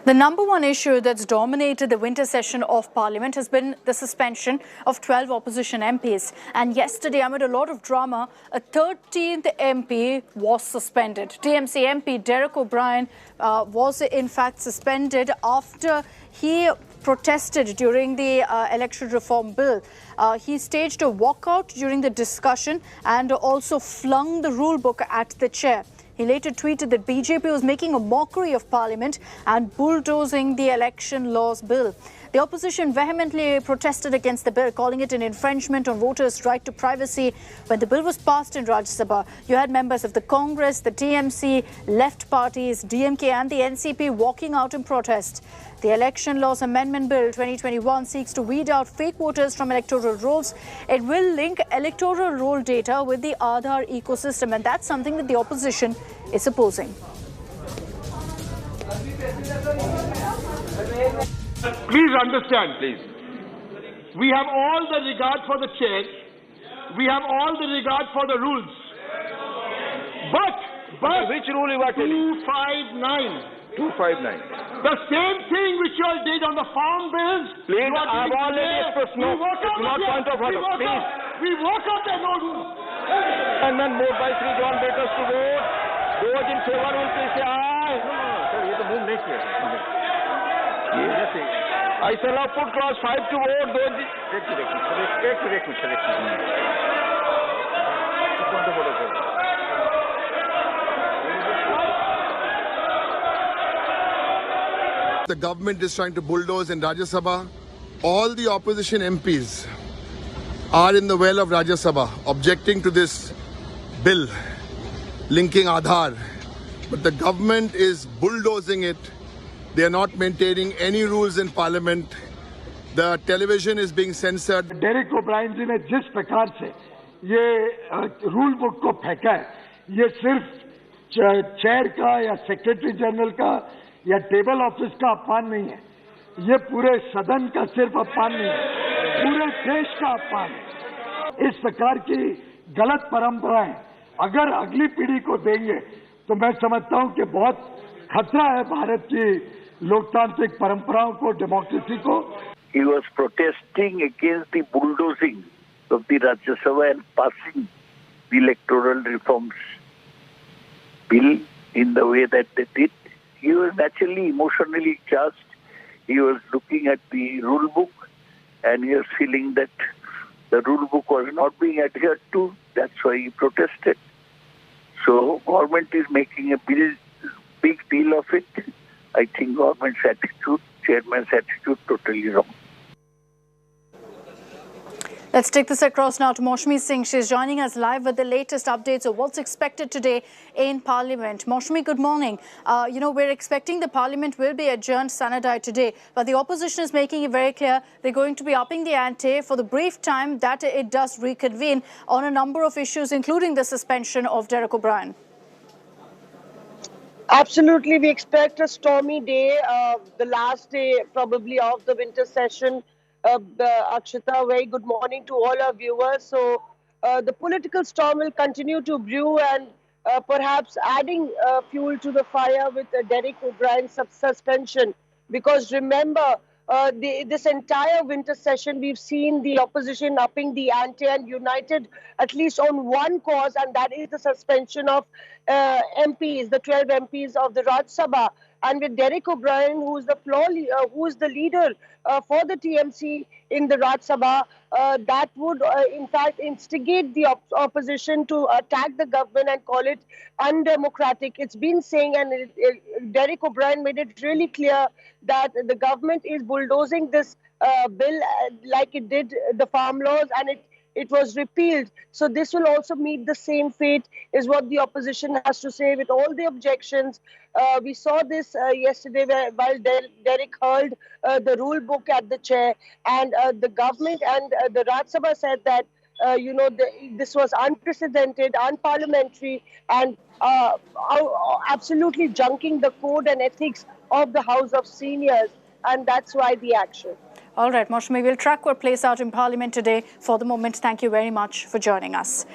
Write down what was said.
The number one issue that's dominated the winter session of Parliament has been the suspension of 12 opposition MPs. And yesterday, amid a lot of drama, a 13th MP was suspended. TMC MP Derek O'Brien was in fact suspended after he protested during the election reform bill. He staged a walkout during the discussion and also flung the rule book at the chair. He later tweeted that BJP was making a mockery of Parliament and bulldozing the election laws bill. The opposition vehemently protested against the bill, calling it an infringement on voters' right to privacy. When the bill was passed in Rajya Sabha, you had members of the Congress, the TMC, left parties, DMK and the NCP walking out in protest. The Election Laws Amendment Bill 2021 seeks to weed out fake voters from electoral rolls. It will link electoral roll data with the Aadhaar ecosystem, and that's something that the opposition is opposing. Please understand, please. We have all the regard for the chair. We have all the regard for the rules. But which rule you are telling? 259. 259. The same thing which you all did on the farm bills. Please, I have already expressed no. It's not point of order. Please. We walk out there, no rules. And then moved by Sri John Betters to vote. Those in favor will please say aye. Sir, ये तो move नहीं किया. I shall have put clause 5 to vote. Those एक minute. The government is trying to bulldoze in Rajya Sabha. All the opposition MPs are in the well of Rajya Sabha objecting to this bill linking Aadhaar. But the government is bulldozing it. They are not maintaining any rules in Parliament. The television is being censored. Derek O'Brien जी ने जिस प्रकार से ये rule book को फेंका है, ये सिर्फ चेयर का या सेक्रेटरी जनरल का या टेबल ऑफिस का अपमान नहीं है, ये पूरे सदन का सिर्फ अपमान नहीं है, पूरे देश का अपमान है। इस प्रकार की गलत परंपराएं अगर अगली पीढ़ी को देंगे तो मैं समझता हूं कि बहुत खतरा है भारत की लोकतांत्रिक परंपराओं को, डेमोक्रेसी को। He was protesting against the bulldozing of the Rajya Sabha and passing the electoral reforms bill in the way that they did. He was naturally emotionally charged. He was looking at the rule book and he was feeling that the rule book was not being adhered to. That's why he protested. So government is making a big deal of it. I think government's attitude, chairman's attitude, totally wrong. Let's take this across now to Maushmi Singh. She's joining us live with the latest updates of what's expected today in Parliament. Maushmi, good morning. We're expecting the Parliament will be adjourned Sanadai today, but the opposition is making it very clear they're going to be upping the ante for the brief time that it does reconvene on a number of issues, including the suspension of Derek O'Brien. Absolutely. We expect a stormy day, the last day probably of the winter session. Akshita, very good morning to all our viewers. So the political storm will continue to brew and perhaps adding fuel to the fire with Derek O'Brien's suspension. Because remember, this entire winter session, we've seen the opposition upping the ante and united at least on one cause, and that is the suspension of MPs, the 12 MPs of the Rajya Sabha. And with Derek O'Brien, who is the leader for the TMC in the Rajya Sabha, that would in fact instigate the opposition to attack the government and call it undemocratic. It's been saying, and Derek O'Brien made it really clear that the government is bulldozing this bill like it did the farm laws, and it was repealed. So this will also meet the same fate, is what the opposition has to say with all the objections. We saw this yesterday while Derek hurled the rule book at the chair, and the government and the Rajya Sabha said that this was unprecedented, unparliamentary, and absolutely junking the code and ethics of the House of Seniors, and that's why the action. All right, Maushmi, we'll track what plays out in Parliament today. For the moment, thank you very much for joining us.